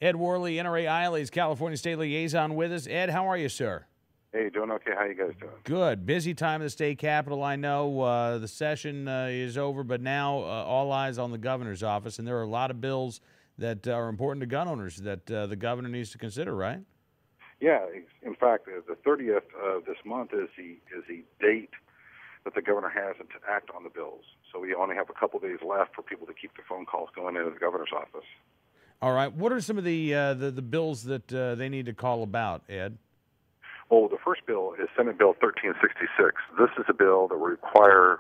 Ed Worley, NRA ILA's California State Liaison with us. Ed, how are you, sir? Hey, doing okay. How you guys doing? Good. Busy time in the state capitol, I know. The session is over, but now all eyes on the governor's office, and there are a lot of bills that are important to gun owners that the governor needs to consider, right? Yeah. In fact, the 30th of this month is the date that the governor has to act on the bills. So we only have a couple days left for people to keep the phone calls going into the governor's office. All right. What are some of the bills that they need to call about, Ed? Well, the first bill is Senate Bill 1366. This is a bill that would require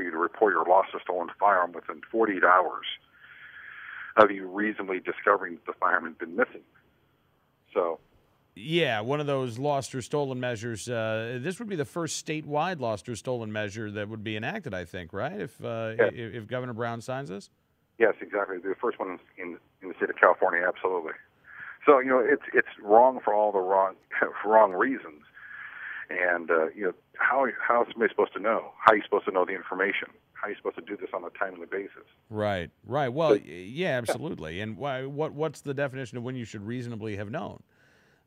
you to report your lost or stolen firearm within 48 hours of you reasonably discovering that the firearm had been missing. So, yeah, one of those lost or stolen measures. This would be the first statewide lost or stolen measure that would be enacted, I think, right? If Governor Brown signs this? Yes, exactly. The first one in the state of California, absolutely. So, it's wrong for all the wrong reasons. And, how is somebody supposed to know? How are you supposed to know the information? How are you supposed to do this on a timely basis? Right. Well, yeah, absolutely. And what's the definition of when you should reasonably have known?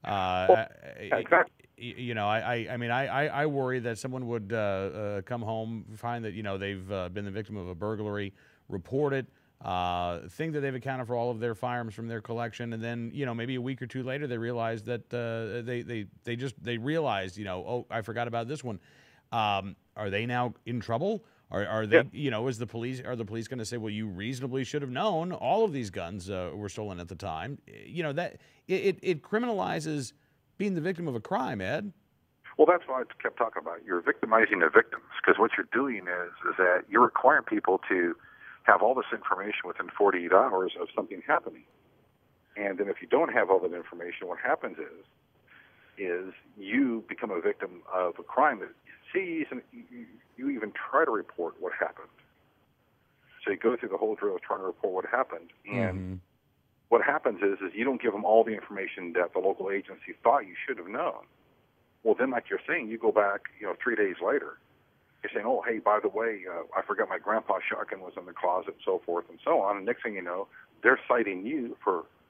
Exactly. I worry that someone would come home, find that, they've been the victim of a burglary, report it, think that they've accounted for all of their firearms from their collection, and then maybe a week or two later they realize that they realized oh, I forgot about this one. Are they now in trouble? Are they are the police going to say, well, you reasonably should have known all of these guns were stolen at the time? That it criminalizes being the victim of a crime, Ed. Well, that's what I kept talking about. You're victimizing the victims, because what you're doing is that you're requiring people to have all this information within 48 hours of something happening. And then if you don't have all that information, what happens is you become a victim of a crime that sees, and you even try to report what happened. So you go through the whole drill of trying to report what happened. And what happens is you don't give them all the information that the local agency thought you should have known. Well, then, like you're saying, you go back, 3 days later. You're saying, oh, hey, by the way, I forgot my grandpa's shotgun was in the closet, so forth and so on. And next thing you know, they're citing you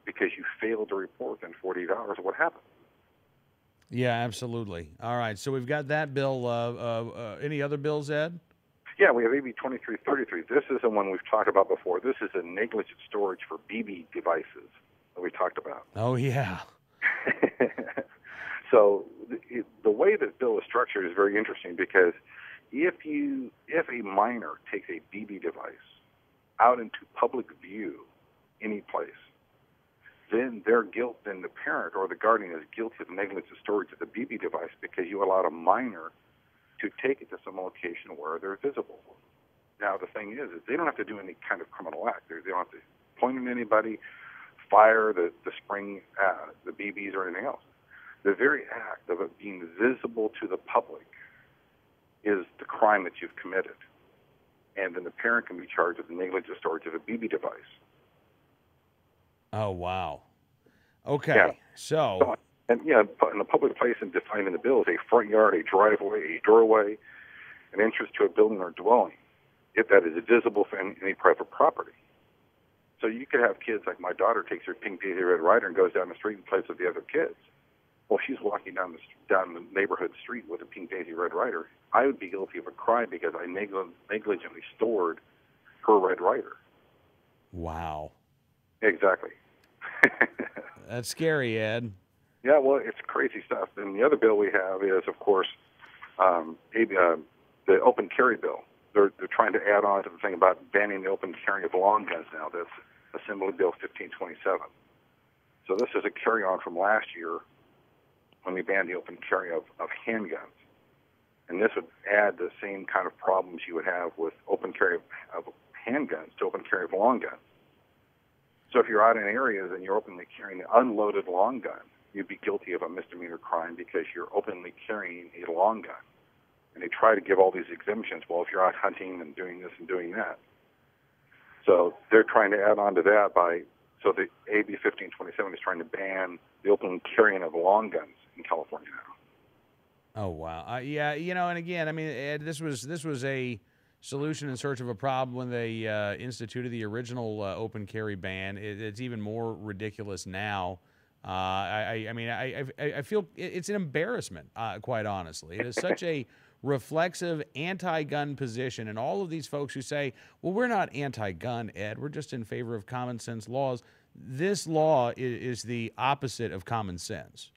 because you failed to report in 48 hours what happened. Yeah, absolutely. All right, so we've got that bill. Any other bills, Ed? Yeah, we have AB 2333. This is the one we've talked about before. This is a negligent storage for BB devices that we talked about. Oh, yeah. So the way that bill is structured is very interesting, because if a minor takes a BB device out into public view any place, then the parent or the guardian is guilty of negligent storage of the BB device, because you allowed a minor to take it to some location where they're visible. Now, the thing is they don't have to do any kind of criminal act. They don't have to point at anybody, fire the spring, the BBs or anything else. The very act of it being visible to the public is the crime that you've committed. And then the parent can be charged with negligent storage of a BB device. Oh, wow. Okay. Yeah. So, in a public place, and defined in the bill, is a front yard, a driveway, a doorway, an entrance to a building or dwelling, if that is visible from any private property. So you could have kids, like my daughter takes her pink Daisy Red Ryder and goes down the street and plays with the other kids. Well, she's walking down the neighborhood street with a pink Daisy Red Ryder. I would be guilty of a crime because I negligently stored her Red Ryder. wow. Exactly. That's scary, Ed. Yeah, well, it's crazy stuff. And the other bill we have is, of course, the open carry bill. They're trying to add on to the thing about banning the open carry of long guns now. That's Assembly Bill 1527. So this is a carry-on from last year when we banned the open carry of handguns. And this would add the same kind of problems you would have with open carry of handguns to open carry of long guns. So if you're out in areas and you're openly carrying an unloaded long gun, you'd be guilty of a misdemeanor crime because you're openly carrying a long gun. And they try to give all these exemptions. Well, if you're out hunting and doing this and doing that. So they're trying to add on to that so the AB 1527 is trying to ban the open carrying of long guns in California now. Oh, wow. Yeah, and again, I mean, Ed, this was a solution in search of a problem when they instituted the original open carry ban. It's even more ridiculous now. I mean, I feel it's an embarrassment, quite honestly. It is such a reflexive anti-gun position, and all of these folks who say, well, we're not anti-gun, Ed, we're just in favor of common sense laws. This law is the opposite of common sense.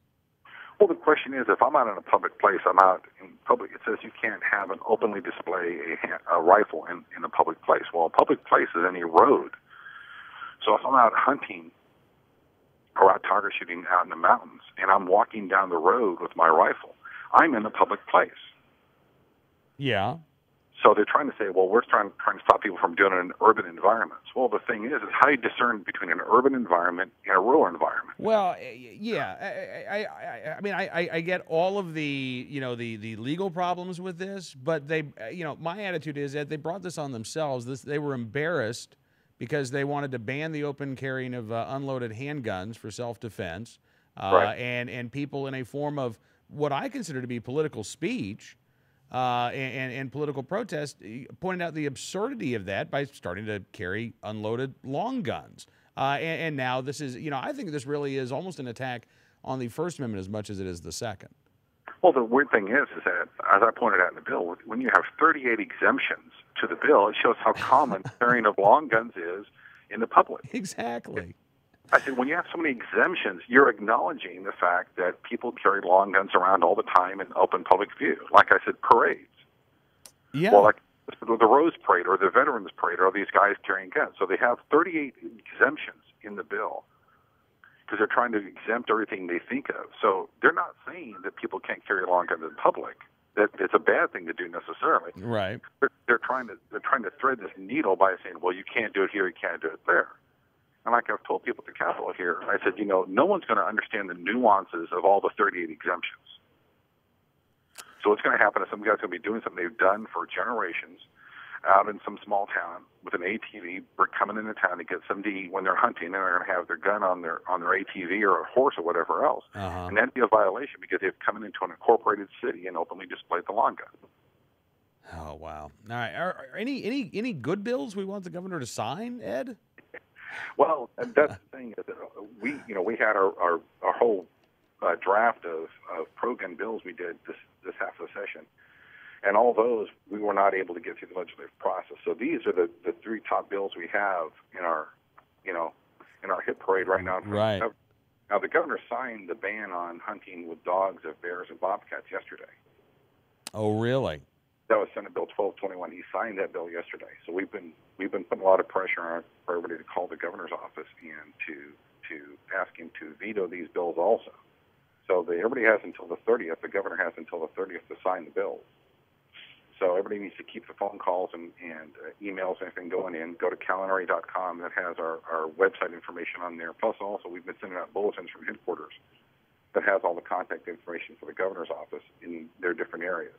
Well, the question is, if I'm out in a public place, I'm out in public, it says you can't have an openly display a rifle in a public place. Well, a public place is any road. So if I'm out hunting or out target shooting out in the mountains and I'm walking down the road with my rifle, I'm in a public place. Yeah. So they're trying to say, well, we're trying to stop people from doing it in urban environments. Well, the thing is how do you discern between an urban environment and a rural environment? Well, yeah, I mean, I get all of the, the legal problems with this, but they, my attitude is that they brought this on themselves. They were embarrassed because they wanted to ban the open carrying of unloaded handguns for self-defense, right. and people in a form of what I consider to be political speech. And political protest pointed out the absurdity of that by starting to carry unloaded long guns. And now this is, I think this really is almost an attack on the First Amendment as much as it is the Second. Well, the weird thing is that, as I pointed out in the bill, when you have 38 exemptions to the bill, it shows how common carrying of long guns is in the public. Exactly. I said, when you have so many exemptions, you're acknowledging the fact that people carry long guns around all the time in open public view. Like I said, parades. Yeah. Well, like the Rose Parade or the Veterans Parade are these guys carrying guns. So they have 38 exemptions in the bill because they're trying to exempt everything they think of. So they're not saying that people can't carry long guns in public, that it's a bad thing to do necessarily. Right. They're trying to thread this needle by saying, well, you can't do it here, you can't do it there. And like I've told people at the Capitol here, I said, no one's going to understand the nuances of all the 38 exemptions. So what's going to happen is some guy's going to be doing something they've done for generations out in some small town with an ATV. We're coming into town to get something to eat when they're hunting, and they're going to have their gun on their ATV or a horse or whatever else. Uh-huh. And that'd be a violation because they've come into an incorporated city and openly displayed the long gun. Oh, wow. All right. Are any good bills we want the governor to sign, Ed? Well, that's the thing. Is that we had our whole draft of pro-gun bills we did this half of the session, and all those we were not able to get through the legislative process. So these are the three top bills we have in our hit parade right now. Right. Now the governor signed the ban on hunting with dogs of bears and bobcats yesterday. Oh, really? That was Senate Bill 1221. He signed that bill yesterday. So we've been putting a lot of pressure on for everybody to call the governor's office and to ask him to veto these bills also. So everybody has until the 30th. The governor has until the 30th to sign the bills. So everybody needs to keep the phone calls and emails and everything going in. Go to calenary.com. That has our website information on there. Plus also we've been sending out bulletins from headquarters that has all the contact information for the governor's office in their different areas.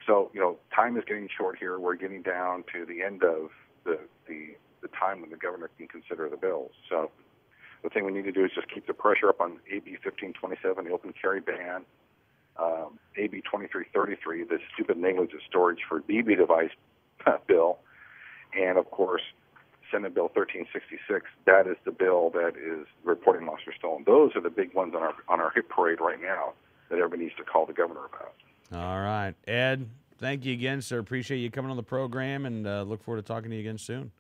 So, time is getting short here. We're getting down to the end of the time when the governor can consider the bills. So the thing we need to do is just keep the pressure up on AB 1527, the open carry ban, AB 2333, the stupid negligent storage for BB device bill, and, of course, Senate Bill 1366. That is the bill that is reporting lost or stolen. Those are the big ones on our hit parade right now that everybody needs to call the governor about. All right. Ed, thank you again, sir. Appreciate you coming on the program, and look forward to talking to you again soon.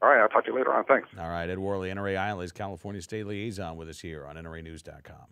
All right. I'll talk to you later on. Thanks. All right. Ed Worley, NRA Island's California State Liaison with us here on NRAnews.com.